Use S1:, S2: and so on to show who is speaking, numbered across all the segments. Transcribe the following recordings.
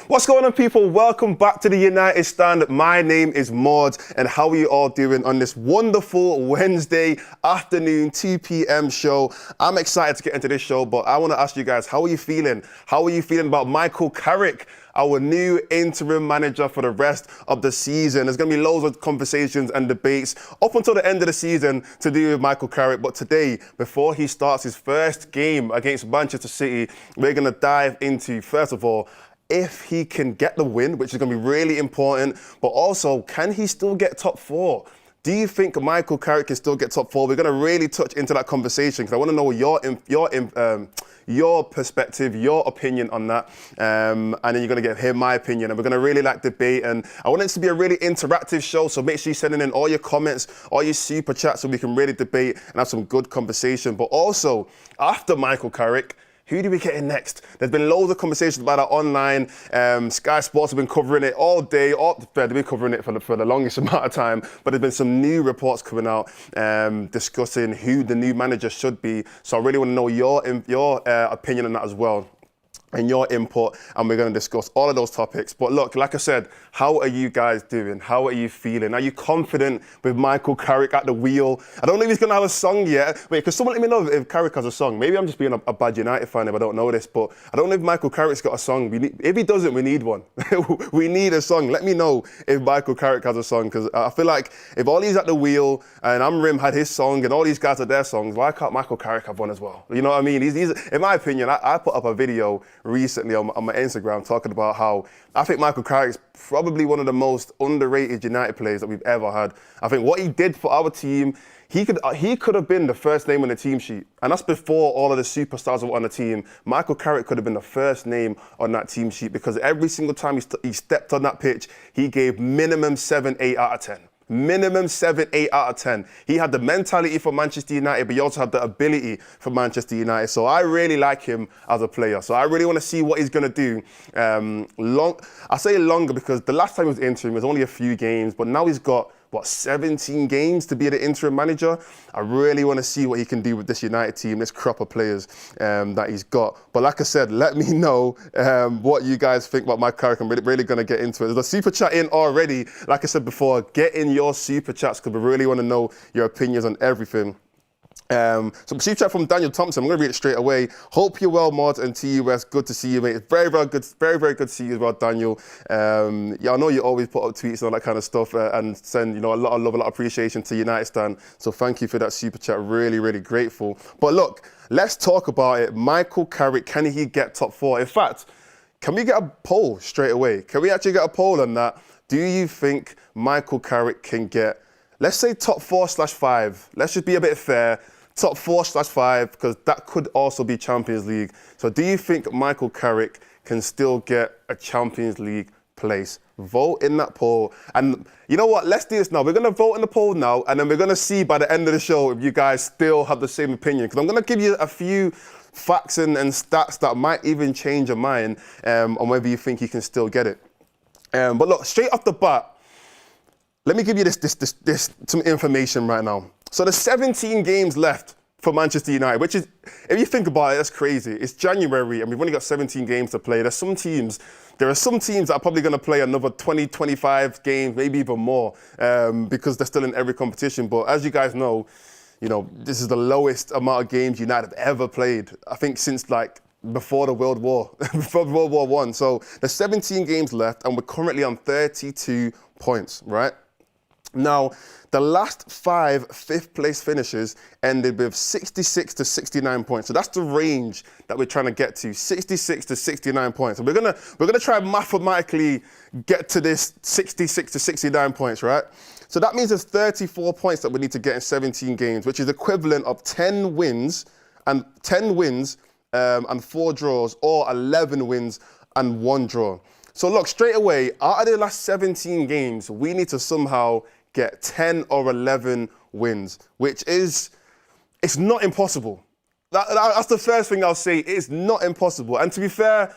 S1: What's going on, people? Welcome back to the United Stand. My name is Maud, and how are you all doing on this wonderful Wednesday afternoon, 2 p.m. show? I'm excited to get into this show, but I want to ask you guys, how are you feeling? How are you feeling about Michael Carrick, our new interim manager for the rest of the season? There's going to be loads of conversations and debates up until the end of the season to do with Michael Carrick. But today, before he starts his first game against Manchester City, we're going to dive into, first of all, if he can get the win, which is going to be really important, but also, can he still get top four? Do you think Michael Carrick can still get top four? We're going to really touch into that conversation because I want to know your perspective, your opinion on that, and then you're going to hear my opinion, and we're going to really debate. And I want it to be a really interactive show, so make sure you're sending in all your comments, all your super chats, so we can really debate and have some good conversation. But also, after Michael Carrick, who do we get in next? There's been loads of conversations about it online. Sky Sports have been covering it all day. They've been covering it for the longest amount of time. But there's been some new reports coming out discussing who the new manager should be. So I really want to know your opinion on that as well, and your input, and we're going to discuss all of those topics. But look, like I said, how are you guys doing? How are you feeling? Are you confident with Michael Carrick at the wheel? I don't know if he's going to have a song yet. Wait, because someone let me know if Carrick has a song. Maybe I'm just being a bad United fan if I don't know this, but I don't know if Michael Carrick's got a song. If he doesn't, we need one. We need a song. Let me know if Michael Carrick has a song, because I feel like if Ollie's at the wheel and Amrim had his song and all these guys had their songs, why can't Michael Carrick have one as well? You know what I mean? He's in my opinion, I put up a video recently on my Instagram talking about how I think Michael Carrick is probably one of the most underrated United players that we've ever had. I think what he did for our team, he could have been the first name on the team sheet, and that's before all of the superstars were on the team. Michael Carrick could have been the first name on that team sheet, because every single time he stepped on that pitch, he gave minimum 7, 8 out of 10. Minimum 7, 8 out of 10. He had the mentality for Manchester United, but he also had the ability for Manchester United. So I really like him as a player. So I really want to see what he's going to do. I say longer because the last time he was interim, it was only a few games, but now he's got 17 games to be the interim manager. I really want to see what he can do with this United team, this crop of players that he's got. But like I said, let me know what you guys think about Mike Carrick. I'm really going to get into it. There's a super chat in already. Like I said before, get in your super chats because we really want to know your opinions on everything. Some super chat from Daniel Thompson. I'm going to read it straight away. Hope you're well, Mod, and TUS. Good to see you, mate. It's very, very good to see you as well, Daniel. Yeah, I know you always put up tweets and all that kind of stuff and send, a lot of love, a lot of appreciation to United Stan. So thank you for that super chat. Really, really grateful. But look, let's talk about it. Michael Carrick, can he get top four? In fact, can we get a poll straight away? Can we actually get a poll on that? Do you think Michael Carrick can get, let's say, top 4/5? Let's just be a bit fair. Top 4/5, because that could also be Champions League. So do you think Michael Carrick can still get a Champions League place? Vote in that poll. And you know what? Let's do this now. We're going to vote in the poll now, and then we're going to see by the end of the show if you guys still have the same opinion. Because I'm going to give you a few facts and stats that might even change your mind on whether you think he can still get it. But look, straight off the bat, let me give you this some information right now. So there's 17 games left for Manchester United, which is, if you think about it, that's crazy. It's January and we've only got 17 games to play. There are some teams that are probably going to play another 20, 25 games, maybe even more, because they're still in every competition. But as you guys know, this is the lowest amount of games United have ever played, I think, since before the World War, before World War I. So there's 17 games left and we're currently on 32 points, right? Now, the last 5 fifth-place finishes ended with 66 to 69 points. So that's the range that we're trying to get to, 66 to 69 points. And we're gonna try and mathematically get to this 66 to 69 points, right? So that means there's 34 points that we need to get in 17 games, which is equivalent of 10 wins and 4 draws, or 11 wins and 1 draw. So look, straight away, out of the last 17 games, we need to somehow get 10 or 11 wins, which is, it's not impossible. That's the first thing I'll say. It's not impossible. And to be fair,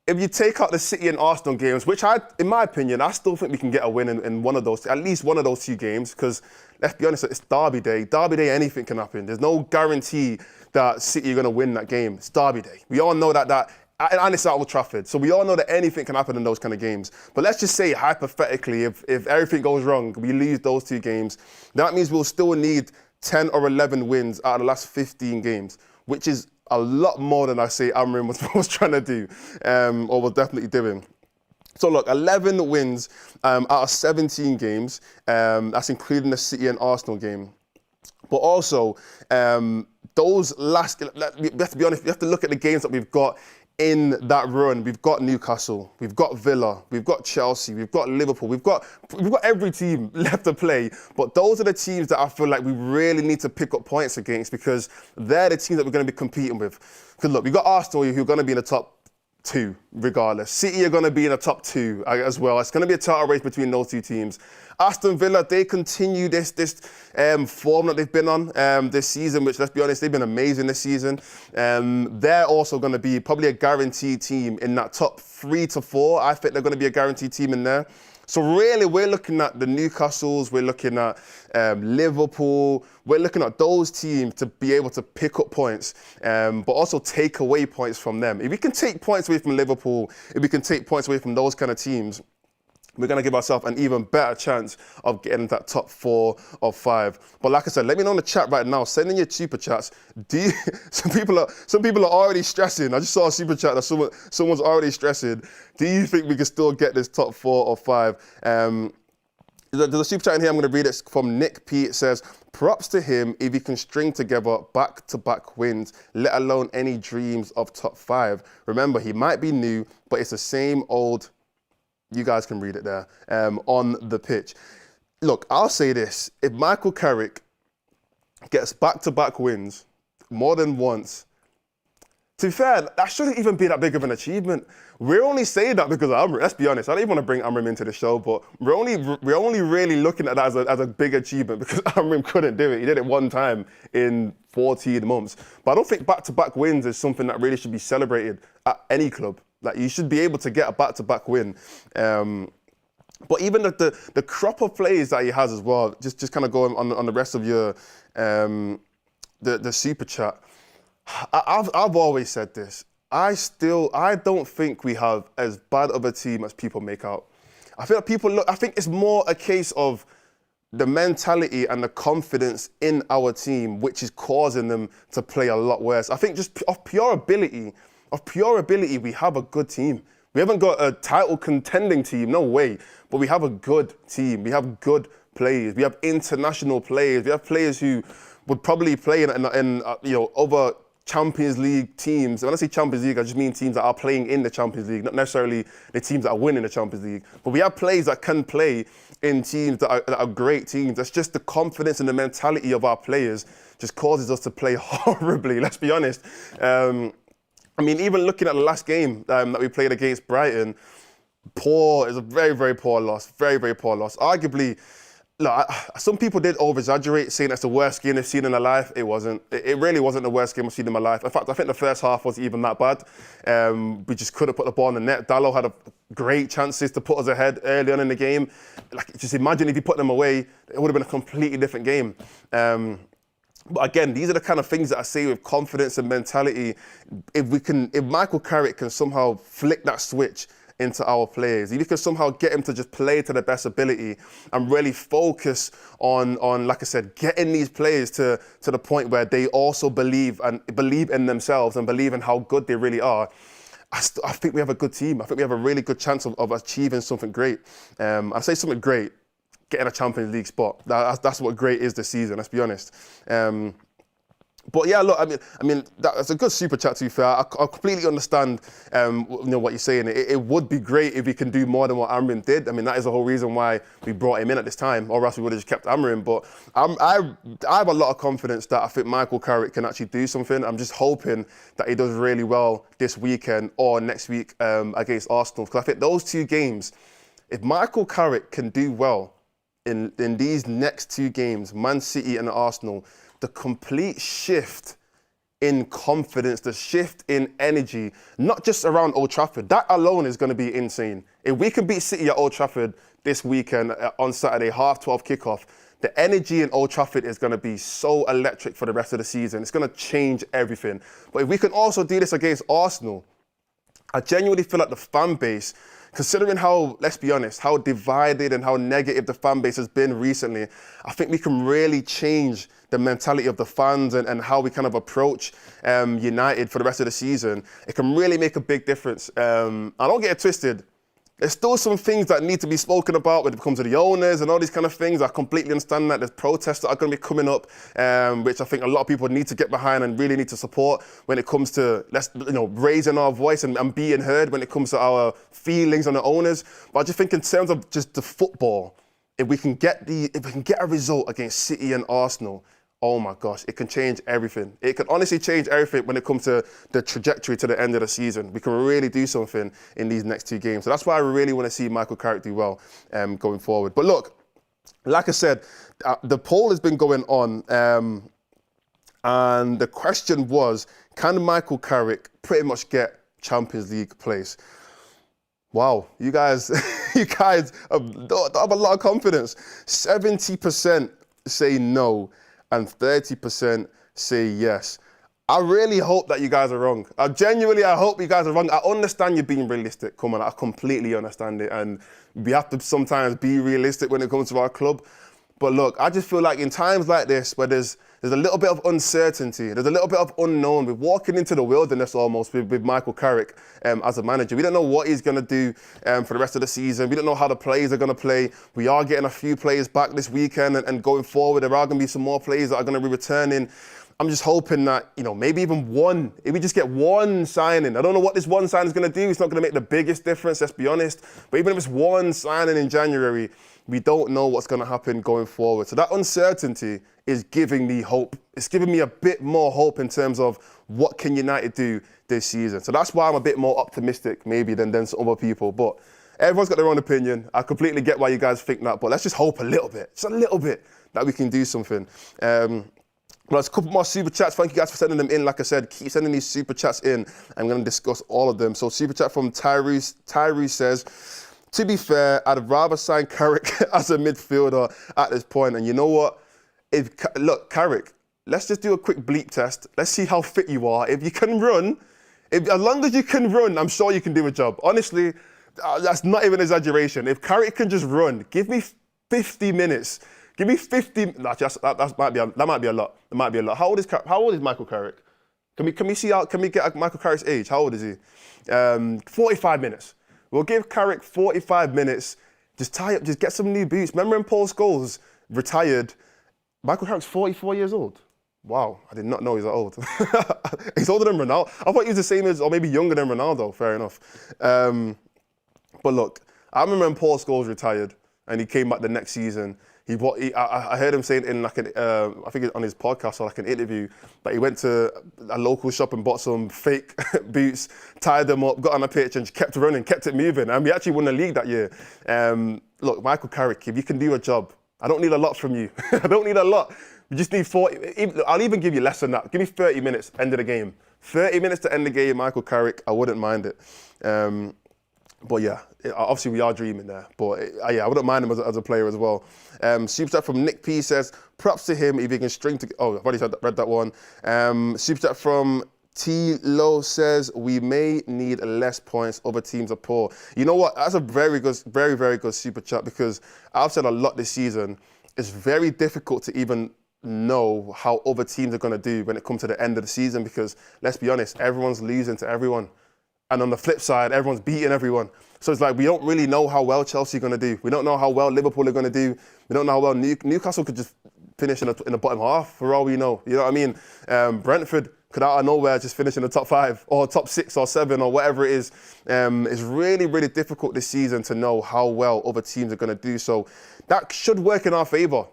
S1: if you take out the City and Arsenal games, which in my opinion, I still think we can get a win in one of those, at least one of those 2 games, because let's be honest, it's Derby Day. Derby Day, anything can happen. There's no guarantee that City are going to win that game. It's Derby Day. We all know that and it's at Old Trafford. So we all know that anything can happen in those kind of games. But let's just say, hypothetically, if everything goes wrong, we lose those 2 games, that means we'll still need 10 or 11 wins out of the last 15 games, which is a lot more than I say Amrin was trying to do, or was definitely doing. So look, 11 wins out of 17 games. That's including the City and Arsenal game. But also, those last, we have to be honest, we have to look at the games that we've got in that run. We've got Newcastle, we've got Villa, we've got Chelsea, we've got Liverpool, we've got every team left to play. But those are the teams that I feel like we really need to pick up points against, because they're the teams that we're going to be competing with. Because look, we've got Arsenal who are going to be in the top 2 regardless. City are going to be in the top 2 as well. It's going to be a title race between those 2 teams. Aston Villa, they continue this form that they've been on this season, which, let's be honest, they've been amazing this season. They're also going to be probably a guaranteed team in that top 3 to 4. I think they're going to be a guaranteed team in there. So really, we're looking at the Newcastles, we're looking at Liverpool, we're looking at those teams to be able to pick up points, but also take away points from them. If we can take points away from Liverpool, if we can take points away from those kind of teams, we're going to give ourselves an even better chance of getting that top 4 or 5. But like I said, let me know in the chat right now. Send in your super chats. Some people are already stressing. I just saw a super chat that someone's already stressing. Do you think we can still get this top 4 or 5? There's a super chat in here. I'm going to read it from Nick P. It says, props to him if he can string together back-to-back wins, let alone any dreams of top 5. Remember, he might be new, but it's the same old. You guys can read it there, on the pitch. Look, I'll say this. If Michael Carrick gets back-to-back wins more than once, to be fair, that shouldn't even be that big of an achievement. We're only saying that because of Amrin. Let's be honest. I don't even want to bring Amrin into the show, but we're only really looking at that as a big achievement because Amrin couldn't do it. He did it one time in 14 months. But I don't think back-to-back wins is something that really should be celebrated at any club. Like, you should be able to get a back-to-back win. But even the crop of plays that he has as well, just kind of going on the rest of your the super chat. I've always said this. I don't think we have as bad of a team as people make out. I feel like I think it's more a case of the mentality and the confidence in our team, which is causing them to play a lot worse. I think just of pure ability, we have a good team. We haven't got a title contending team, no way. But we have a good team. We have good players. We have international players. We have players who would probably play in other Champions League teams. When I say Champions League, I just mean teams that are playing in the Champions League, not necessarily the teams that are winning the Champions League. But we have players that can play in teams that are great teams. That's just the confidence and the mentality of our players just causes us to play horribly, let's be honest. I mean, even looking at the last game that we played against Brighton, it's a very, very poor loss. Very, very poor loss. Arguably, look, some people did over-exaggerate, saying that's the worst game they've seen in their life. It wasn't. It really wasn't the worst game I've seen in my life. In fact, I think the first half wasn't even that bad. We just couldn't put the ball in the net. Dalot had great chances to put us ahead early on in the game. Like, just imagine if he put them away, it would have been a completely different game. But again, these are the kind of things that I say with confidence and mentality. If Michael Carrick can somehow flick that switch into our players, if you can somehow get him to just play to their best ability and really focus on, like I said, getting these players to the point where they also believe in themselves and believe in how good they really are, I think we have a good team. I think we have a really good chance of achieving something great. I say something great. Getting a Champions League spot. That's what great is this season, let's be honest. But yeah, look, I mean, that's a good super chat, to be fair. I completely understand what you're saying. It would be great if we can do more than what Amrin did. I mean, that is the whole reason why we brought him in at this time, or else we would have just kept Amrin. But I have a lot of confidence that I think Michael Carrick can actually do something. I'm just hoping that he does really well this weekend or next week against Arsenal. Because I think those 2 games, if Michael Carrick can do well in these next 2 games, Man City and Arsenal, the complete shift in confidence, the shift in energy, not just around Old Trafford, that alone is going to be insane. If we can beat City at Old Trafford this weekend on Saturday, 12:30 kickoff, the energy in Old Trafford is going to be so electric for the rest of the season. It's going to change everything. But if we can also do this against Arsenal, I genuinely feel like the fan base, considering how, let's be honest, how divided and how negative the fan base has been recently, I think we can really change the mentality of the fans and how we kind of approach United for the rest of the season. It can really make a big difference. I don't get it twisted. There's still some things that need to be spoken about when it comes to the owners and all these kind of things. I completely understand that there's protests that are going to be coming up, which I think a lot of people need to get behind and really need to support when it comes to raising our voice and being heard when it comes to our feelings on the owners. But I just think in terms of just the football, if we can get a result against City and Arsenal, oh my gosh, it can change everything. It can honestly change everything when it comes to the trajectory to the end of the season. We can really do something in these next 2 games. So that's why I really want to see Michael Carrick do well going forward. But look, like I said, the poll has been going on, and the question was, can Michael Carrick pretty much get Champions League place? Wow, you guys have a lot of confidence. 70% say no, and 30% say yes. I really hope that you guys are wrong. I hope you guys are wrong. I understand you're being realistic. Come on, I completely understand it. And we have to sometimes be realistic when it comes to our club. But look, I just feel like in times like this, where there's a little bit of uncertainty, there's a little bit of unknown. We're walking into the wilderness almost with Michael Carrick as a manager. We don't know what he's going to do for the rest of the season. We don't know how the players are going to play. We are getting a few players back this weekend, and going forward, there are going to be some more players that are going to be returning. I'm just hoping that, maybe even one, if we just get one signing. I don't know what this one signing is going to do. It's not going to make the biggest difference, let's be honest. But even if it's one signing in January, we don't know what's going to happen going forward. So that uncertainty is giving me hope. It's giving me a bit more hope in terms of what can United do this season. So that's why I'm a bit more optimistic maybe than some other people. But everyone's got their own opinion. I completely get why you guys think that. But let's just hope a little bit, just a little bit, that we can do something. Well, there's a couple more super chats. Thank you guys for sending them in. Like I said, keep sending these super chats in. I'm going to discuss all of them. So super chat from Tyrese. Tyrese says, to be fair, I'd rather sign Carrick as a midfielder at this point. And you know what? Look, Carrick, let's just do a quick bleep test. Let's see how fit you are. If you can run, as long as you can run, I'm sure you can do a job. Honestly, that's not even an exaggeration. If Carrick can just run, give me 50 minutes. Give me 50. That might be a lot. It might be a lot. How old is Michael Carrick? Can we get Michael Carrick's age? How old is he? 45 minutes. We'll give Carrick 45 minutes. Just tie up. Just get some new boots. Remember when Paul Scholes retired? Michael Carrick's 44 years old. Wow, I did not know he's that old. He's older than Ronaldo. I thought he was the same as, or maybe younger than Ronaldo. Fair enough. But look, I remember when Paul Scholes retired and he came back the next season. I heard him saying in I think on his podcast or like an interview that he went to a local shop and bought some fake boots, tied them up, got on a pitch and just kept running, kept it moving. And we actually won the league that year. Look, Michael Carrick, if you can do a job, I don't need a lot from you. I don't need a lot. We just need 40. I'll even give you less than that. Give me 30 minutes, end of the game. 30 minutes to end the game, Michael Carrick, I wouldn't mind it. But yeah, obviously we are dreaming there. But yeah, I wouldn't mind him as a player as well. Super chat from Nick P says, props to him if he can string together. Oh, I've already read that one. Super chat from T. Low says, we may need less points, other teams are poor. You know what? That's a very good, very, very good super chat, because I've said a lot this season. It's very difficult to even know how other teams are going to do when it comes to the end of the season, because let's be honest, everyone's losing to everyone. And on the flip side, everyone's beating everyone. So it's like we don't really know how well Chelsea are going to do. We don't know how well Liverpool are going to do. We don't know how well Newcastle could just finish in the bottom half, for all we know. You know what I mean? Brentford could out of nowhere just finish in the top 5 or top 6 or 7 or whatever it is. It's really, really difficult this season to know how well other teams are going to do. So that should work in our favour.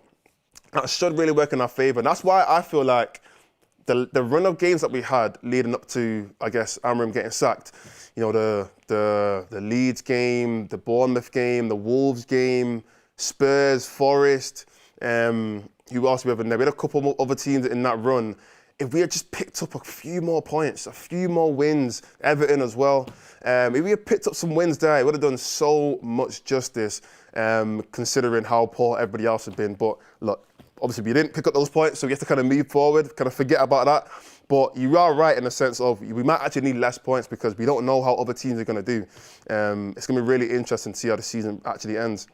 S1: That should really work in our favour. And that's why I feel like the run of games that we had leading up to, I guess, Amorim getting sacked, you know, the Leeds game, the Bournemouth game, the Wolves game, Spurs, Forest, who else we have in there? We had a couple more other teams in that run. If we had just picked up a few more points, a few more wins, Everton as well, if we had picked up some wins there, it would have done so much justice, considering how poor everybody else had been. But look, obviously we didn't pick up those points, so we have to kind of move forward, kind of forget about that. But you are right in the sense of we might actually need less points because we don't know how other teams are going to do. It's going to be really interesting to see how the season actually ends.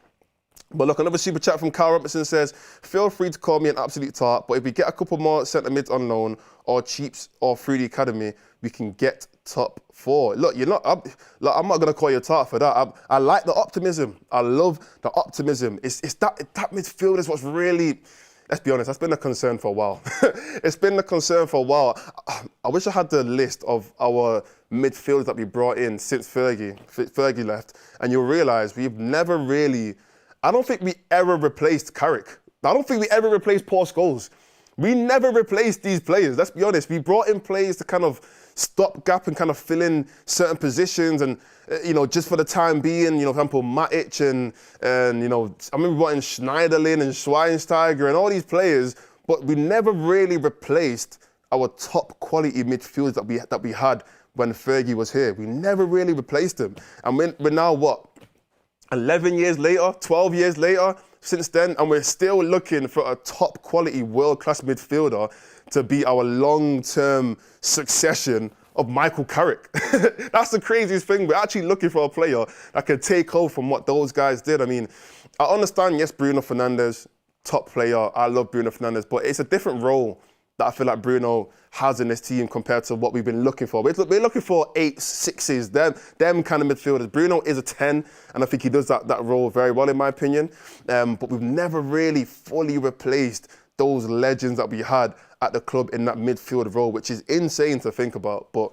S1: But look, another super chat from Kyle Robinson says, feel free to call me an absolute tart, but if we get a couple more centre mids on loan or cheaps or through the academy, we can get top 4. Look, I'm not going to call you a tart for that. I like the optimism. I love the optimism. It's that midfield is what's really, let's be honest, that's been a concern for a while. It's been a concern for a while. I wish I had the list of our midfielders that we brought in since Fergie left, and you'll realise we've never really, I don't think we ever replaced Carrick. I don't think we ever replaced Paul Scholes. We never replaced these players, let's be honest. We brought in players to kind of stop gap and kind of fill in certain positions and, just for the time being, for example, Matic and I remember brought in Schneiderlin and Schweinsteiger and all these players, but we never really replaced our top quality midfielders that we had when Fergie was here. We never really replaced them. And we're now, 11 years later, 12 years later, since then, and we're still looking for a top quality world-class midfielder to be our long-term succession of Michael Carrick. That's the craziest thing. We're actually looking for a player that can take over from what those guys did. I mean, I understand, yes, Bruno Fernandes, top player. I love Bruno Fernandes, but it's a different role that I feel like Bruno has in this team compared to what we've been looking for. We're looking for 8s, 6s, them kind of midfielders. Bruno is a 10, and I think he does that role very well, in my opinion. But we've never really fully replaced those legends that we had at the club in that midfield role, which is insane to think about. But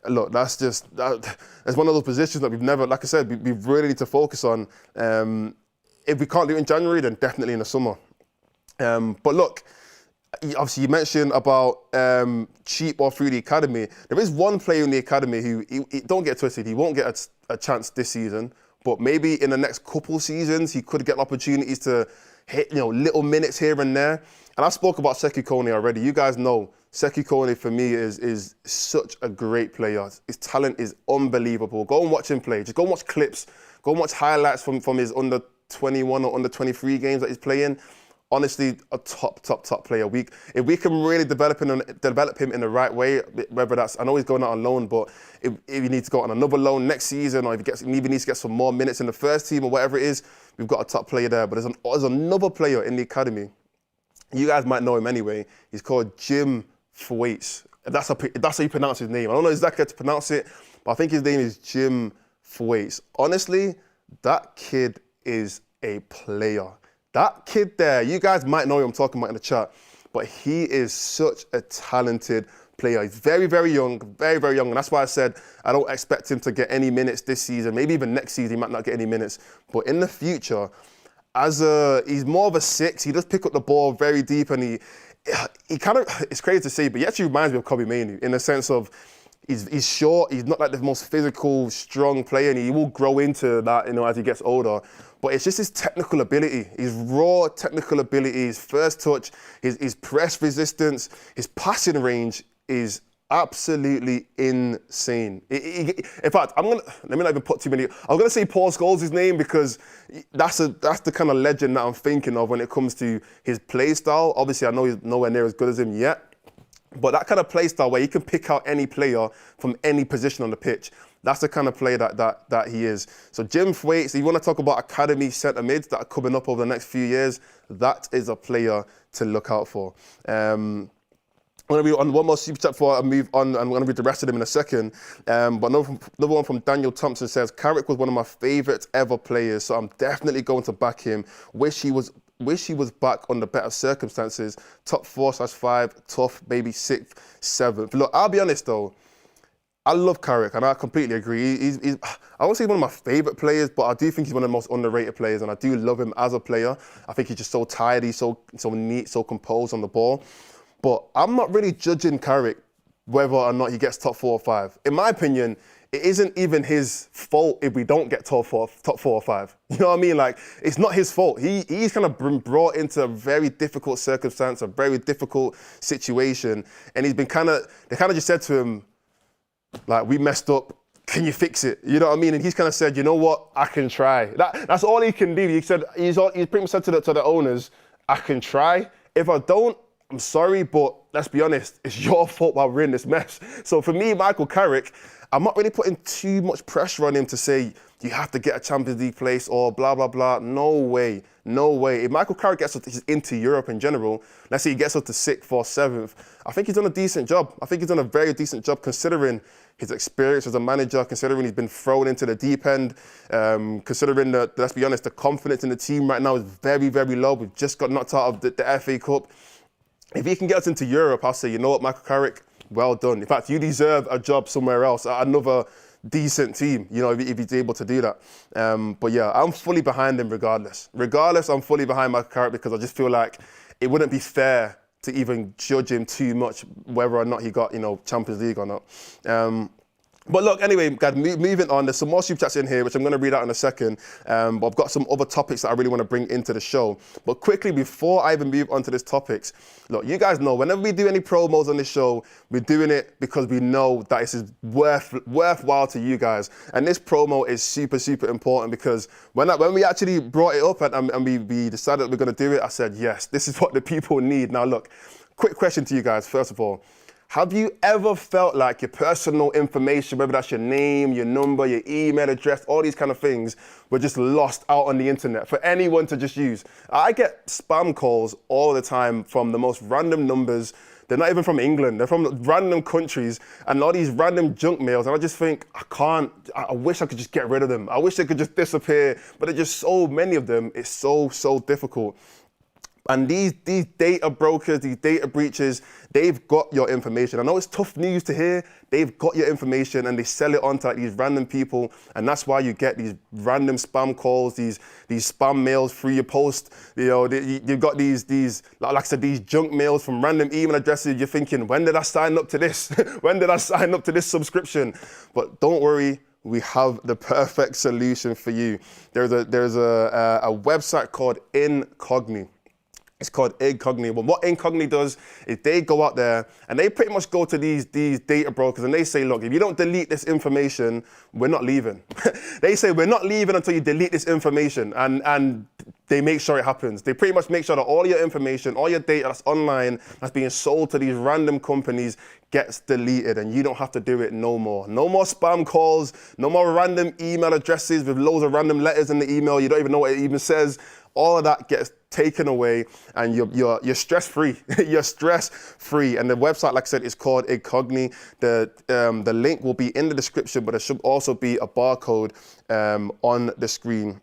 S1: look, that's one of those positions that we've never, like I said, we really need to focus on. If we can't do it in January, then definitely in the summer. But look, obviously you mentioned about cheap or through the academy. There is one player in the academy who, don't get twisted, he won't get a chance this season, but maybe in the next couple seasons he could get opportunities to hit little minutes here and there. And I spoke about Sekou Kone already. You guys know Sekou Kone for me is such a great player. His talent is unbelievable. Go and watch him play. Just go and watch clips. Go and watch highlights from his under 21 or under 23 games that he's playing. Honestly, a top player. If we can really develop him in the right way, whether that's, I know he's going out on loan, but if he needs to go on another loan next season, or if he maybe needs to get some more minutes in the first team or whatever it is, we've got a top player there. But there's another player in the academy. You guys might know him anyway. He's called Jim Thwaites. That's how you pronounce his name. I don't know exactly how to pronounce it, but I think his name is Jim Thwaites. Honestly, that kid is a player. That kid there, you guys might know who I'm talking about in the chat, but he is such a talented player. He's very, very young, very, very young. And that's why I said I don't expect him to get any minutes this season. Maybe even next season, he might not get any minutes. But in the future, he's more of a 6. He does pick up the ball very deep, and he kind of, it's crazy to say, but he actually reminds me of Kobe Mainoo in the sense of he's short, he's not like the most physical, strong player, and he will grow into that, as he gets older. But it's just his technical ability, his raw technical ability, his first touch, his press resistance, his passing range is absolutely insane. In fact, let me not even put too many. I was going to say Paul Scholes' name because that's the kind of legend that I'm thinking of when it comes to his play style. Obviously, I know he's nowhere near as good as him yet, but that kind of play style where he can pick out any player from any position on the pitch. That's the kind of player that he is. So Jim Thwaites, if you want to talk about academy centre mids that are coming up over the next few years, that is a player to look out for. I'm going to be on one more super chat before I move on, and I'm going to read the rest of them in a second. But another one from Daniel Thompson says, Carrick was one of my favourite ever players, so I'm definitely going to back him. Wish he was back under better circumstances. Top 4/5, tough, maybe 6th, 7th. Look, I'll be honest though, I love Carrick, and I completely agree. I won't say he's one of my favourite players, but I do think he's one of the most underrated players, and I do love him as a player. I think he's just so tidy, so neat, so composed on the ball. But I'm not really judging Carrick whether or not he gets top 4 or 5. In my opinion, it isn't even his fault if we don't get top 4 or 5. You know what I mean? Like, it's not his fault. He's kind of been brought into a very difficult circumstance, a very difficult situation, and they kind of just said to him, like, we messed up, can you fix it? You know what I mean? And he's kind of said, you know what, I can try. That's all he can do. He said, he's pretty much said to the owners, I can try. If I don't, I'm sorry, but let's be honest, it's your fault while we're in this mess. So for me, Michael Carrick, I'm not really putting too much pressure on him to say, you have to get a Champions League place or blah, blah, blah. No way, no way. If Michael Carrick gets us into Europe in general, let's say he gets us to 6th or 7th, I think he's done a decent job. I think he's done a very decent job considering his experience as a manager, considering he's been thrown into the deep end, considering that, let's be honest, the confidence in the team right now is very, very low. We've just got knocked out of the FA Cup. If he can get us into Europe, I'll say, you know what, Michael Carrick, well done. In fact, you deserve a job somewhere else, another decent team, you know, if he's able to do that. But yeah, I'm fully behind him regardless. Regardless, I'm fully behind Michael Carrick because I just feel like it wouldn't be fair to even judge him too much whether or not he got, you know, Champions League or not. But look, anyway, guys, moving on, there's some more super chats in here, which I'm going to read out in a second. But I've got some other topics that I really want to bring into the show. But quickly, before I even move on to these topics, look, you guys know, whenever we do any promos on this show, we're doing it because we know that this is worthwhile to you guys. And this promo is super, super important because when we actually brought it up and we decided that we're going to do it, I said, yes, this is what the people need. Now, look, quick question to you guys, first of all. Have you ever felt like your personal information, whether that's your name, your number, your email address, all these kind of things, were just lost out on the internet for anyone to just use? I get spam calls all the time from the most random numbers. They're not even from England. They're from random countries and all these random junk mails. And I just think, I wish I could just get rid of them. I wish they could just disappear. But there's just so many of them. It's so, so difficult. And these data brokers, these data breaches, they've got your information. I know it's tough news to hear. They've got your information and they sell it on to like these random people. And that's why you get these random spam calls, these spam mails through your post. You know, you've got these, like I said, these junk mails from random email addresses. You're thinking, when did I sign up to this? When did I sign up to this subscription? But don't worry. We have the perfect solution for you. There's a website called Incogni. It's called Incogni. But what Incogni does is they go out there and they pretty much go to these data brokers and they say, look, if you don't delete this information, we're not leaving. They say, we're not leaving until you delete this information. And they make sure it happens. They pretty much make sure that all your information, all your data that's online, that's being sold to these random companies gets deleted and you don't have to do it no more. No more spam calls, no more random email addresses with loads of random letters in the email. You don't even know what it even says. All of that gets taken away and you're stress-free. You're stress-free. And the website, like I said, is called Incogni. The link will be in the description, but there should also be a barcode on the screen.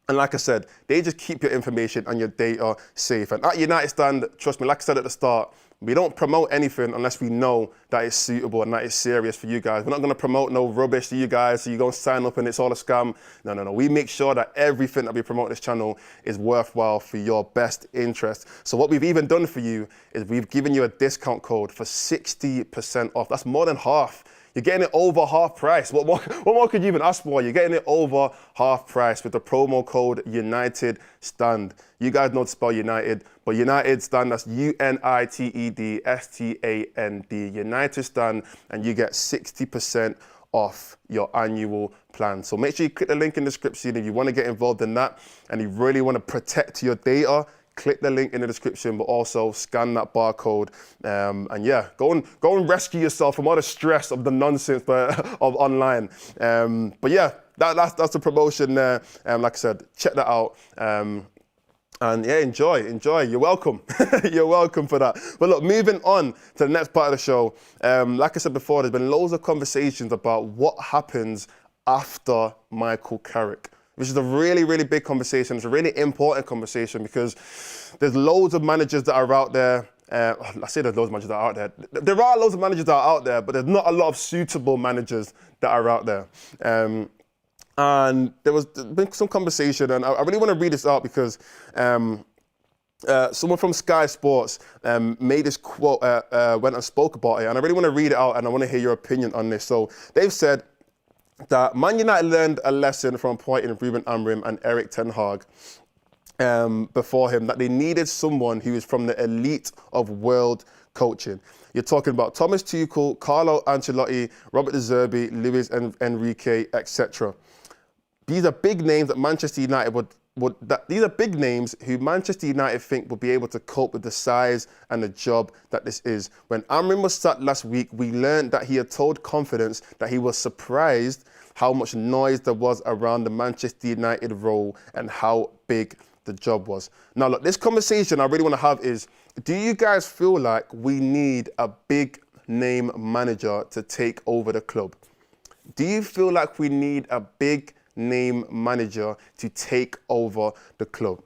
S1: And like I said, they just keep your information and your data safe. And at United Stand, trust me, like I said at the start, we don't promote anything unless we know that it's suitable and that it's serious for you guys. We're not going to promote no rubbish to you guys so you go and sign up and it's all a scam. No. We make sure that everything that we promote on this channel is worthwhile for your best interest. So what we've even done for you is we've given you a discount code for 60% off. That's more than half. You're getting it over half price. What more could you even ask for? You're getting it over half price with the promo code United Stand. You guys know to spell United, but United Stand, that's UNITED STAND. United Stand, and you get 60% off your annual plan. So make sure you click the link in the description if you want to get involved in that and you really want to protect your data. Click the link in the description, but also scan that barcode. And yeah, go and rescue yourself from all the stress of the nonsense of online. But yeah, that's the promotion there. Like I said, check that out. And yeah, enjoy. You're welcome. You're welcome for that. But look, moving on to the next part of the show. Like I said before, there's been loads of conversations about what happens after Michael Carrick, which is a really, really big conversation. It's a really important conversation because there's loads of managers that are out there. I say there's loads of managers that are out there. There are loads of managers that are out there, but there's not a lot of suitable managers that are out there. And there's been some conversation, and I really want to read this out because someone from Sky Sports made this quote, went and spoke about it, and I really want to read it out, and I want to hear your opinion on this. So they've said that Man United learned a lesson from appointing Ruben Amorim and Erik ten Hag before him, that they needed someone who is from the elite of world coaching. You're talking about Thomas Tuchel, Carlo Ancelotti, Robert De Zerbi, Luis Enrique, etc. These are big names that Manchester United these are big names who Manchester United think will be able to cope with the size and the job that this is. When Amrin was sacked last week, we learned that he had told Confidence that he was surprised how much noise there was around the Manchester United role and how big the job was. Now, look, this conversation I really want to have is, do you guys feel like we need a big name manager to take over the club? Do you feel like we need a big name manager to take over the club?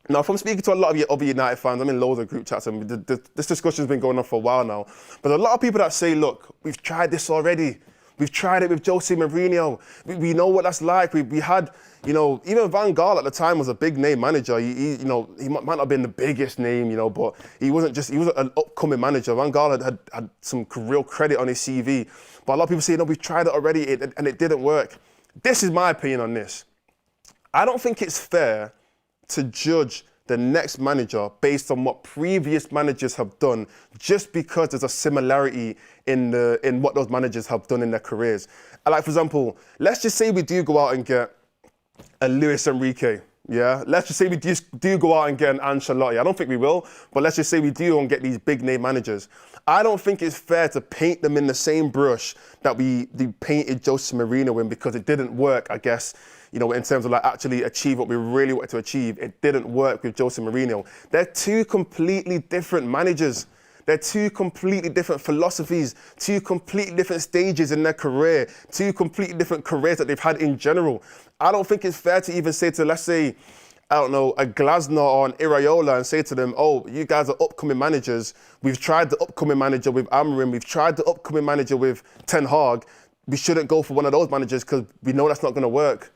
S1: Now, from speaking to a lot of your other United fans, I'm in loads of group chats, and this discussion's been going on for a while now. But a lot of people that say, look, we've tried this already. We've tried it with Jose Mourinho. We know what that's like. We had, you know, even Van Gaal at the time was a big name manager. He might not have been the biggest name, you know, but he was an upcoming manager. Van Gaal had some real credit on his CV. But a lot of people say, no, we've tried it already and it didn't work. This is my opinion on this. I don't think it's fair to judge the next manager based on what previous managers have done just because there's a similarity in what those managers have done in their careers. Like, for example, let's just say we do go out and get a Luis Enrique, yeah? Let's just say we do go out and get an Ancelotti. I don't think we will, but let's just say we do and get these big name managers. I don't think it's fair to paint them in the same brush that we painted Jose Mourinho in, because it didn't work, I guess, you know, in terms of like actually achieve what we really wanted to achieve. It didn't work with Jose Mourinho. They're two completely different managers. They're two completely different philosophies, two completely different stages in their career, two completely different careers that they've had in general. I don't think it's fair to even say to, let's say, I don't know, a Glasner or an Iraola and say to them, oh, you guys are upcoming managers. We've tried the upcoming manager with Amorim. We've tried the upcoming manager with Ten Hag. We shouldn't go for one of those managers because we know that's not going to work.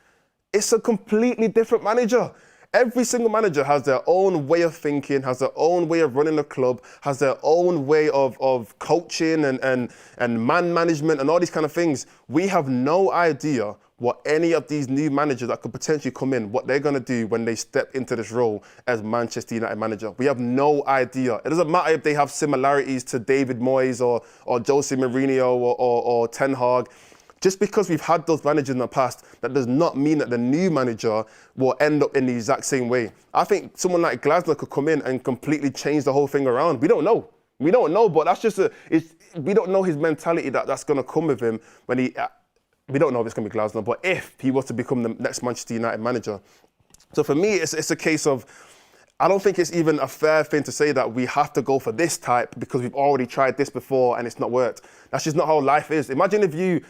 S1: It's a completely different manager. Every single manager has their own way of thinking, has their own way of running the club, has their own way of coaching and man management and all these kind of things. We have no idea what any of these new managers that could potentially come in, what they're going to do when they step into this role as Manchester United manager. We have no idea. It doesn't matter if they have similarities to David Moyes or Jose Mourinho or Ten Hag. Just because we've had those managers in the past, that does not mean that the new manager will end up in the exact same way. I think someone like Glasner could come in and completely change the whole thing around. We don't know. We don't know, but that's just we don't know his mentality that's going to come with him when we don't know if it's going to be Glasner, but if he was to become the next Manchester United manager. So for me, it's a case of, I don't think it's even a fair thing to say that we have to go for this type because we've already tried this before and it's not worked. That's just not how life is. Imagine if you,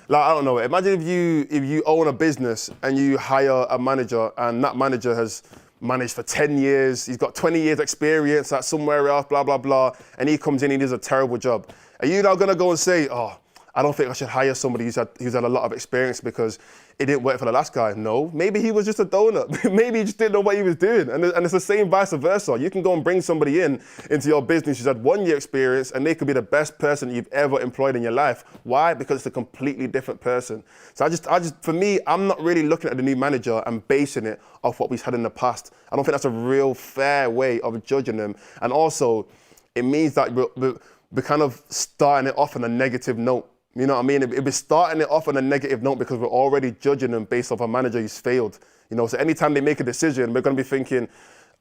S1: imagine if you own a business and you hire a manager and that manager has managed for 10 years, he's got 20 years experience at somewhere else, blah, blah, blah, and he comes in and he does a terrible job. Are you now gonna go and say, oh, I don't think I should hire somebody who's had a lot of experience because it didn't work for the last guy? No, maybe he was just a donut. Maybe he just didn't know what he was doing. And it's the same vice versa. You can go and bring somebody into your business who's had 1 year experience and they could be the best person you've ever employed in your life. Why? Because it's a completely different person. So I just, for me, I'm not really looking at the new manager and basing it off what we've had in the past. I don't think that's a real fair way of judging them. And also, it means that we're kind of starting it off on a negative note. You know what I mean? We're starting it off on a negative note because we're already judging them based off a manager who's failed. You know, so anytime they make a decision, we're going to be thinking,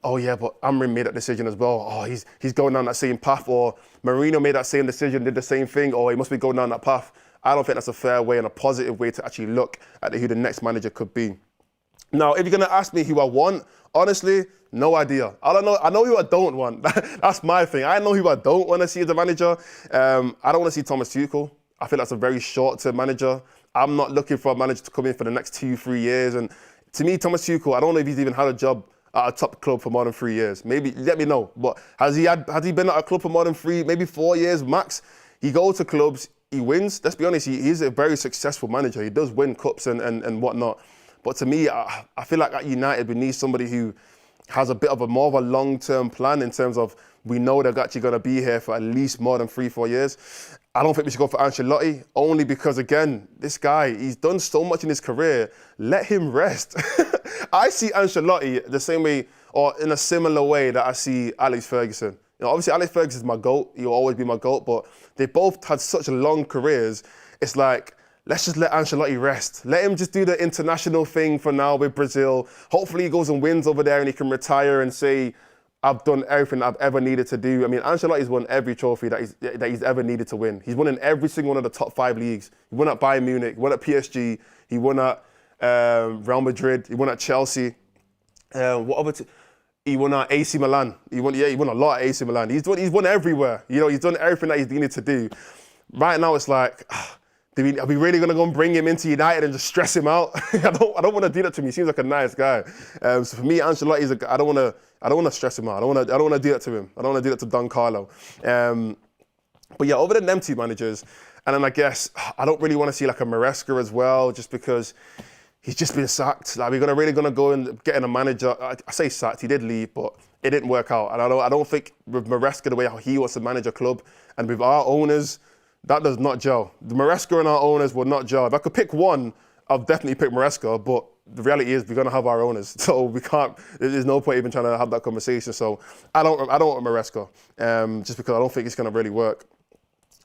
S1: oh yeah, but Amrin made that decision as well. Oh, he's going down that same path. Or Mourinho made that same decision, did the same thing. Or he must be going down that path. I don't think that's a fair way and a positive way to actually look at who the next manager could be. Now, if you're going to ask me who I want, honestly, no idea. I know who I don't want. That's my thing. I know who I don't want to see as a manager. I don't want to see Thomas Tuchel. I feel that's a very short-term manager. I'm not looking for a manager to come in for the next 2-3 years. And to me, Thomas Tuchel, I don't know if he's even had a job at a top club for more than 3 years. Maybe, let me know. But has he been at a club for more than 3, maybe 4 years max? He goes to clubs, he wins. Let's be honest, he's a very successful manager. He does win cups and whatnot. But to me, I feel like at United, we need somebody who has a bit of more of a long-term plan in terms of we know they're actually going to be here for at least more than 3-4 years. I don't think we should go for Ancelotti, only because, again, this guy, he's done so much in his career. Let him rest. I see Ancelotti the same way, or in a similar way that I see Alex Ferguson. You know, obviously, Alex Ferguson is my GOAT. He'll always be my GOAT, but they both had such long careers. It's like, let's just let Ancelotti rest. Let him just do the international thing for now with Brazil. Hopefully he goes and wins over there and he can retire and say, I've done everything I've ever needed to do. I mean, Ancelotti's won every trophy that he's ever needdet to win. He's won in every single one of the top 5 leagues. He won at Bayern Munich, he won at PSG, he won at Real Madrid, he won at Chelsea. He won at AC Milan. He won a lot at AC Milan. He's won everywhere. You know, he's done everything that he's needed to do. Right now, it's like, are we really gonna go and bring him into United and just stress him out? I don't want to do that to him. He seems like a nice guy. So for me, Ancelotti's I don't want to stress him out. I don't want to do that to him. I don't want to do that to Don Carlo. But yeah, other than them 2 managers, and then I guess I don't really want to see like a Maresca as well, just because he's just been sacked. Like, we're really gonna go and get in a manager. I say sacked. He did leave, but it didn't work out. And I don't think with Maresca, the way how he wants to manage a club, and with our owners, that does not gel. The Maresca and our owners will not gel. If I could pick one, I'll definitely pick Maresca, but the reality is we're going to have our owners. So we can't, there's no point even trying to have that conversation. So I don't want Maresca, just because I don't think it's going to really work.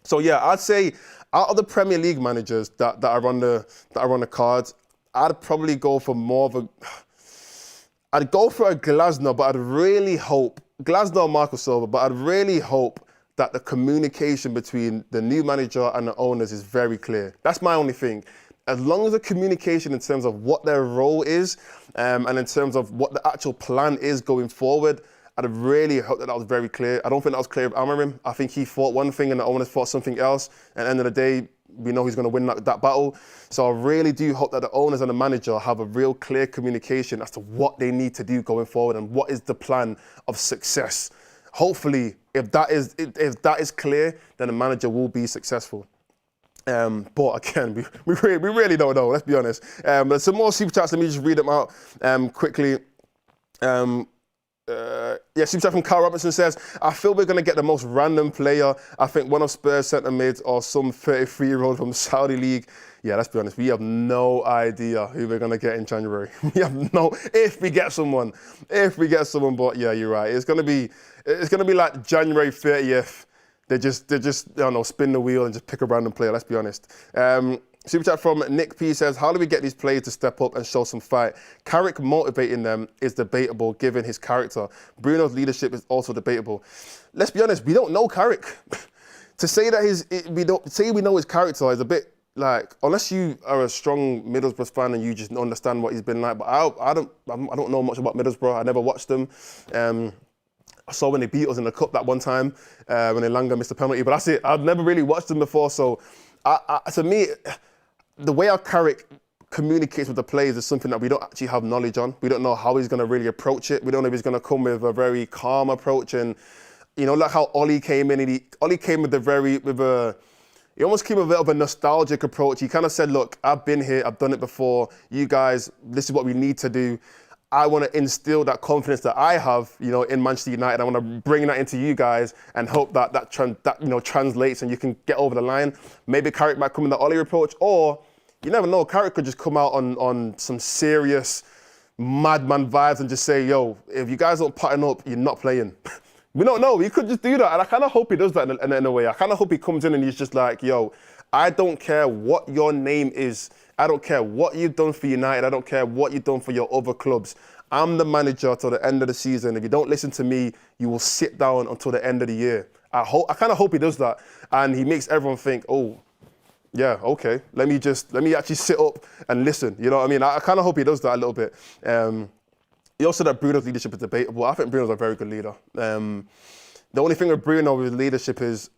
S1: So yeah, I'd say out of the Premier League managers that are on the cards, I'd probably go for more of I'd go for a Glasner, but I'd really hope, Glasner or Marco Silva, but I'd really hope that the communication between the new manager and the owners is very clear. That's my only thing. As long as the communication in terms of what their role is and in terms of what the actual plan is going forward, I'd really hope that was very clear. I don't think that was clear with Amorim. I think he thought one thing and the owners thought something else. At the end of the day, we know he's going to win that battle. So I really do hope that the owners and the manager have a real clear communication as to what they need to do going forward and what is the plan of success. Hopefully, if that is clear, then the manager will be successful. But again, we really don't know, let's be honest. There's some more super chats, let me just read them out quickly. Super chat from Carl Robinson says, I feel we're going to get the most random player. I think one of Spurs centre mids or some 33-year-old from Saudi League. Yeah, let's be honest, we have no idea who we're going to get in January. We have if we get someone, but yeah, you're right. It's going to be like January 30th. They just, I don't know, spin the wheel and just pick a random player, let's be honest. Super chat from Nick P says, how do we get these players to step up and show some fight? Carrick motivating them is debatable given his character. Bruno's leadership is also debatable. Let's be honest, we don't know Carrick. To say that we know his character is a bit like, unless you are a strong Middlesbrough fan and you just understand what he's been like. But I don't know much about Middlesbrough. I never watched them. I saw when they beat us in the cup that one time when Elanga missed a penalty, but that's it. I've never really watched them before, so to me, the way our Carrick communicates with the players is something that we don't actually have knowledge on. We don't know how he's going to really approach it. We don't know if he's going to come with a very calm approach, and you know, like how Ollie came in. Ollie came with he almost came with a bit of a nostalgic approach. He kind of said, look, I've been here, I've done it before. You guys, this is what we need to do. I want to instill that confidence that I have, you know, in Manchester United. I want to bring that into you guys and hope that translates and you can get over the line. Maybe Carrick might come in the Ollie approach, or you never know. Carrick could just come out on some serious madman vibes and just say, yo, if you guys don't pattern up, you're not playing. We don't know. He could just do that, and I kind of hope he does that in a way. I kind of hope he comes in and he's just like, yo, I don't care what your name is. I don't care what you've done for United. I don't care what you've done for your other clubs. I'm the manager till the end of the season. If you don't listen to me, you will sit down until the end of the year. I kind of hope he does that. And he makes everyone think, oh, yeah, okay. Let me actually sit up and listen. You know what I mean? I kind of hope he does that a little bit. He also said that Bruno's leadership is debatable. I think Bruno's a very good leader. The only thing with Bruno with leadership is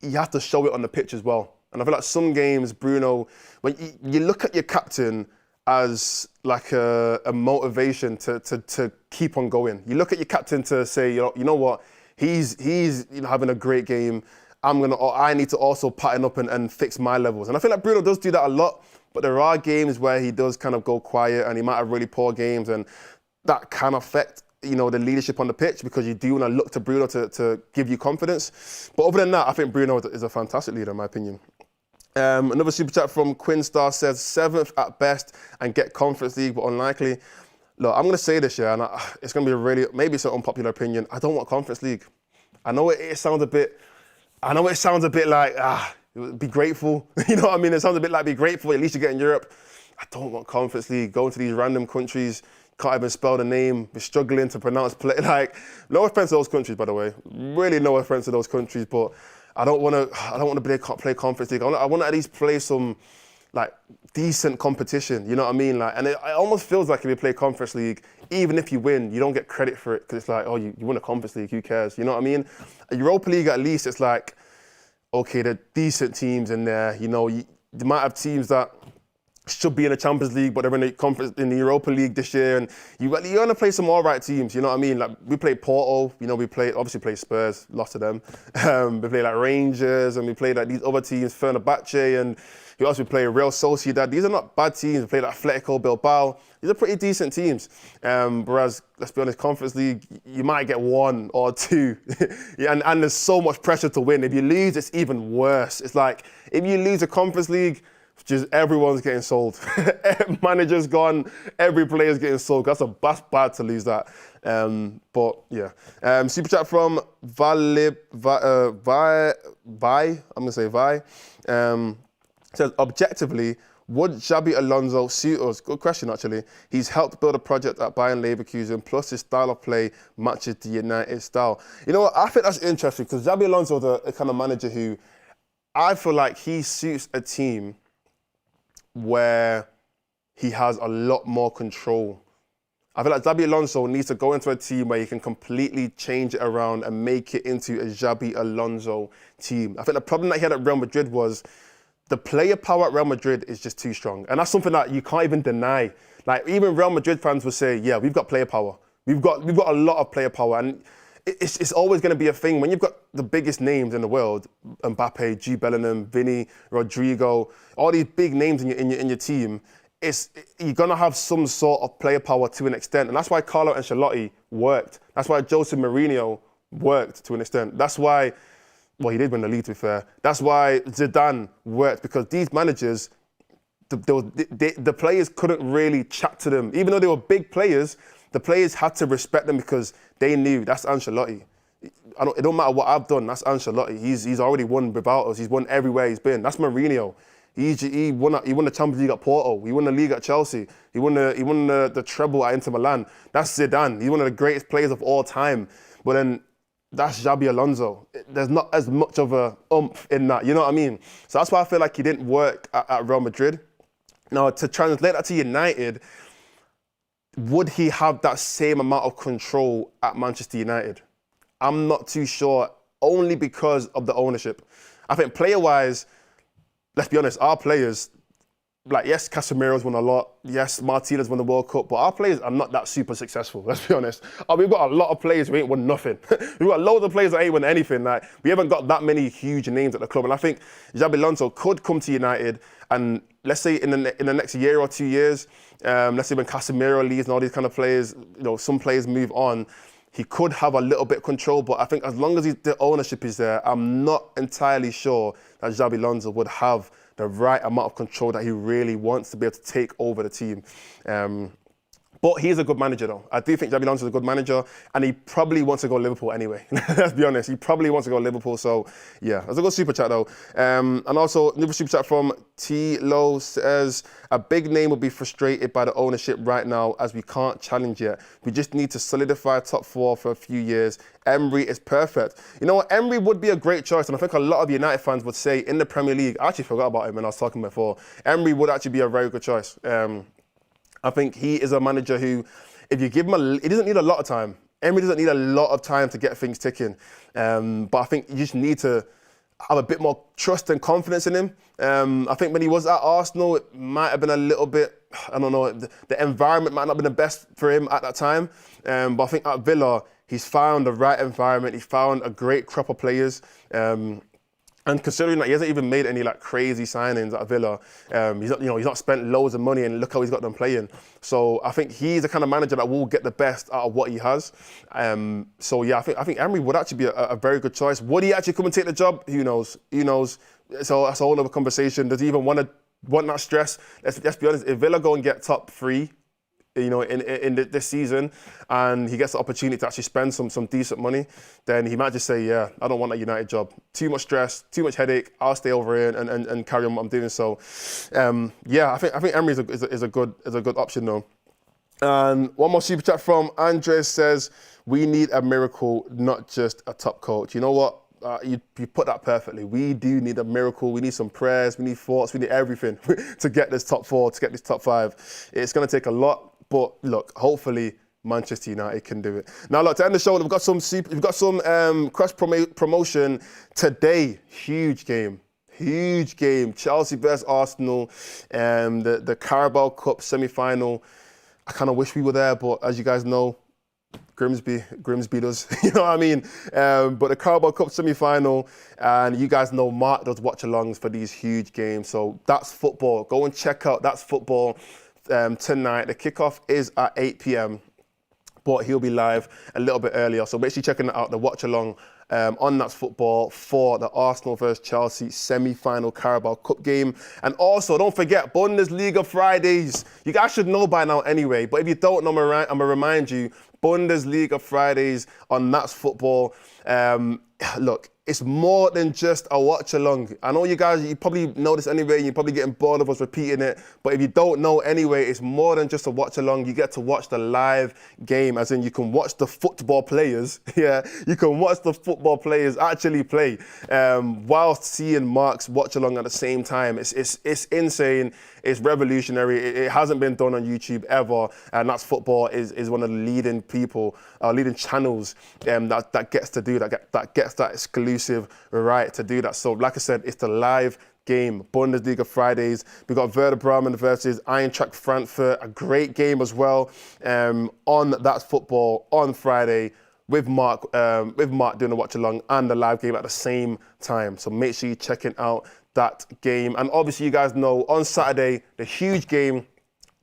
S1: you have to show it on the pitch as well. And I feel like some games, Bruno, when you look at your captain as like a motivation to keep on going. You look at your captain to say, you know what, he's having a great game. I need to also pattern up and fix my levels. And I feel like Bruno does do that a lot, but there are games where he does kind of go quiet and he might have really poor games, and that can affect, you know, the leadership on the pitch, because you do want to look to Bruno to give you confidence. But other than that, I think Bruno is a fantastic leader, in my opinion. Another super chat from Quinn Star says, 7th at best and get Conference League, but unlikely. Look, I'm going to say this, yeah, and it's going to be maybe it's an unpopular opinion. I don't want Conference League. I know it sounds a bit like, Be grateful. You know what I mean? It sounds a bit like be grateful. At least you get in Europe. I don't want Conference League. Going to these random countries, can't even spell the name. We're struggling to pronounce play. Like, no offense to those countries, by the way. Really, no offense to those countries. But I don't want to play Conference League. I want to at least play some like decent competition. You know what I mean? Like, and it almost feels like if you play Conference League, even if you win, you don't get credit for it because it's like, oh, you won a Conference League. Who cares? You know what I mean? A Europa League, at least, it's like, okay, there are decent teams in there. You know, you might have teams that should be in the Champions League, but they're in the Europa League this year, and you want to play some all right teams. You know what I mean? Like we played Porto. You know, we obviously played Spurs, lost to them. We played like Rangers, and we played like these other teams, Fenerbahce, and who else we played? Real Sociedad. These are not bad teams. We played like Atletico Bilbao. These are pretty decent teams. Whereas, let's be honest, Conference League, you might get one or two. Yeah, and there's so much pressure to win. If you lose, it's even worse. It's like, if you lose a Conference League, just everyone's getting sold. Manager's gone, every player's getting sold. That's bad to lose that. But yeah. Super chat from Vi, I'm gonna say Vi. Says, objectively, would Xabi Alonso suit us? Good question, actually. He's helped build a project at Bayern Leverkusen, plus his style of play matches the United style. You know what? I think that's interesting because Xabi Alonso is the kind of manager who I feel like he suits a team where he has a lot more control. I feel like Xabi Alonso needs to go into a team where he can completely change it around and make it into a Xabi Alonso team. I think the problem that he had at Real Madrid was the player power at Real Madrid is just too strong. And that's something that you can't even deny. Like, even Real Madrid fans will say, yeah, we've got player power. We've got a lot of player power. And it's always going to be a thing. When you've got the biggest names in the world, Mbappe, Jude Bellingham, Vinny, Rodrigo, all these big names in your team, you're going to have some sort of player power to an extent. And that's why Carlo Ancelotti worked. That's why Jose Mourinho worked to an extent. That's why, well, he did win the league, to be fair. That's why Zidane worked, because these managers, the players couldn't really chat to them. Even though they were big players, the players had to respect them because they knew that's Ancelotti. It don't matter what I've done, that's Ancelotti. He's already won without us. He's won everywhere he's been. That's Mourinho. He won the Champions League at Porto. He won the league at Chelsea. He won the treble at Inter Milan. That's Zidane. He's one of the greatest players of all time. But then that's Xabi Alonso. There's not as much of a oomph in that. You know what I mean? So that's why I feel like he didn't work at Real Madrid. Now, to translate that to United, would he have that same amount of control at Manchester United? I'm not too sure, only because of the ownership. I think player-wise, let's be honest, our players, like, yes, Casemiro's won a lot. Yes, Martinez won the World Cup, but our players are not that super successful, let's be honest. We've got a lot of players who ain't won nothing. We've got loads of players that ain't won anything. Like, we haven't got that many huge names at the club. And I think Xabi Alonso could come to United, and let's say in the next year or 2 years, let's say when Casemiro leaves and all these kind of players, some players move on, he could have a little bit of control. But I think as long as the ownership is there, I'm not entirely sure that Xabi Alonso would have the right amount of control that he really wants to be able to take over the team. But he's a good manager, though. I do think Xabi Alonso is a good manager, and he probably wants to go Liverpool anyway. Let's be honest. He probably wants to go Liverpool. So, yeah, that's a good super chat, though. And also, another super chat from T. Lowe says, a big name will be frustrated by the ownership right now as we can't challenge yet. We just need to solidify top four for a few years. Emery is perfect. You know what? Emery would be a great choice, and I think a lot of United fans would say in the Premier League, I actually forgot about him when I was talking before, Emery would actually be a very good choice. I think he is a manager who, if you give him he doesn't need a lot of time. Emery doesn't need a lot of time to get things ticking. But I think you just need to have a bit more trust and confidence in him. I think when he was at Arsenal, it might have been a little bit, I don't know, the environment might not have been the best for him at that time. But I think at Villa, he's found the right environment. He's found a great crop of players. And considering that he hasn't even made any like crazy signings at Villa, he's not spent loads of money, and look how he's got them playing. So I think he's the kind of manager that will get the best out of what he has. So yeah, I think Emery would actually be a very good choice. Would he actually come and take the job? Who knows? So that's a whole other conversation. Does he even want that stress? Let's be honest. If Villa go and get top three, this season, and he gets the opportunity to actually spend some decent money, then he might just say, yeah, I don't want that United job. Too much stress, too much headache. I'll stay over here and carry on what I'm doing. So, yeah, I think Emery is a good option though. And one more super chat from Andres says, we need a miracle, not just a top coach. You know what? You put that perfectly. We do need a miracle. We need some prayers. We need thoughts. We need everything to get this top 4, to get this top 5. It's going to take a lot, but look, hopefully Manchester United can do it. Now, look, to end the show, we've got some cross promotion today. Huge game. Chelsea versus Arsenal, the Carabao Cup semi-final. I kind of wish we were there, but as you guys know, Grimsby does, you know what I mean? But the Carabao Cup semi-final, and you guys know Mark does watch-alongs for these huge games. So that's football. Go and check out That's Football tonight. The kickoff is at 8 p.m, but he'll be live a little bit earlier. So make sure you're checking out the watch-along on That's Football for the Arsenal versus Chelsea semi-final Carabao Cup game. And also, don't forget, Bundesliga Fridays. You guys should know by now anyway, but if you don't know, I'm going to remind you, Bundesliga Fridays on That's Football. Look, it's more than just a watch along. I know you guys, you probably know this anyway, you're probably getting bored of us repeating it, but if you don't know anyway, it's more than just a watch along. You get to watch the live game, as in you can watch the football players, you can watch the football players actually play, whilst seeing Mark's watch along at the same time. It's insane, it's revolutionary, it hasn't been done on YouTube ever, and That's Football is one of the leading channels that gets to do that gets that exclusive right to do that. So like I said, it's the live game, Bundesliga Fridays. We got Werder Bremen versus Eintracht Frankfurt, a great game as well, on That's Football on Friday with Mark doing the watch along and the live game at the same time. So make sure you're checking out that game. And obviously you guys know on Saturday, the huge game,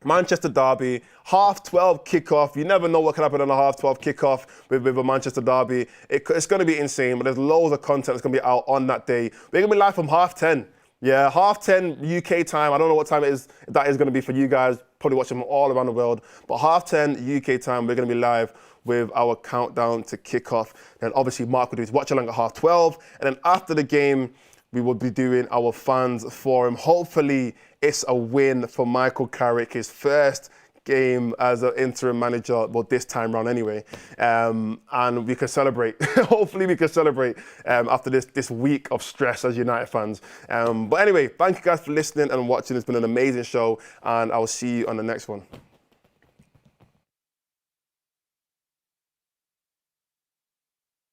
S1: Manchester derby, 12:30 kickoff. You never know what can happen on a 12:30 kickoff with a Manchester derby. It's going to be insane, but there's loads of content that's going to be out on that day. We're going to be live from 10:30. Yeah, 10:30 UK time. I don't know what time that is going to be for you guys. Probably watching from all around the world. But 10:30 UK time, we're going to be live with our countdown to kickoff. Then obviously Mark will do his watch along at 12:30. And then after the game, we will be doing our fans forum. Hopefully, it's a win for Michael Carrick, his first game as an interim manager, well, this time round anyway. And we can celebrate. Hopefully, we can celebrate after this week of stress as United fans. But anyway, thank you guys for listening and watching. It's been an amazing show, and I will see you on the next one.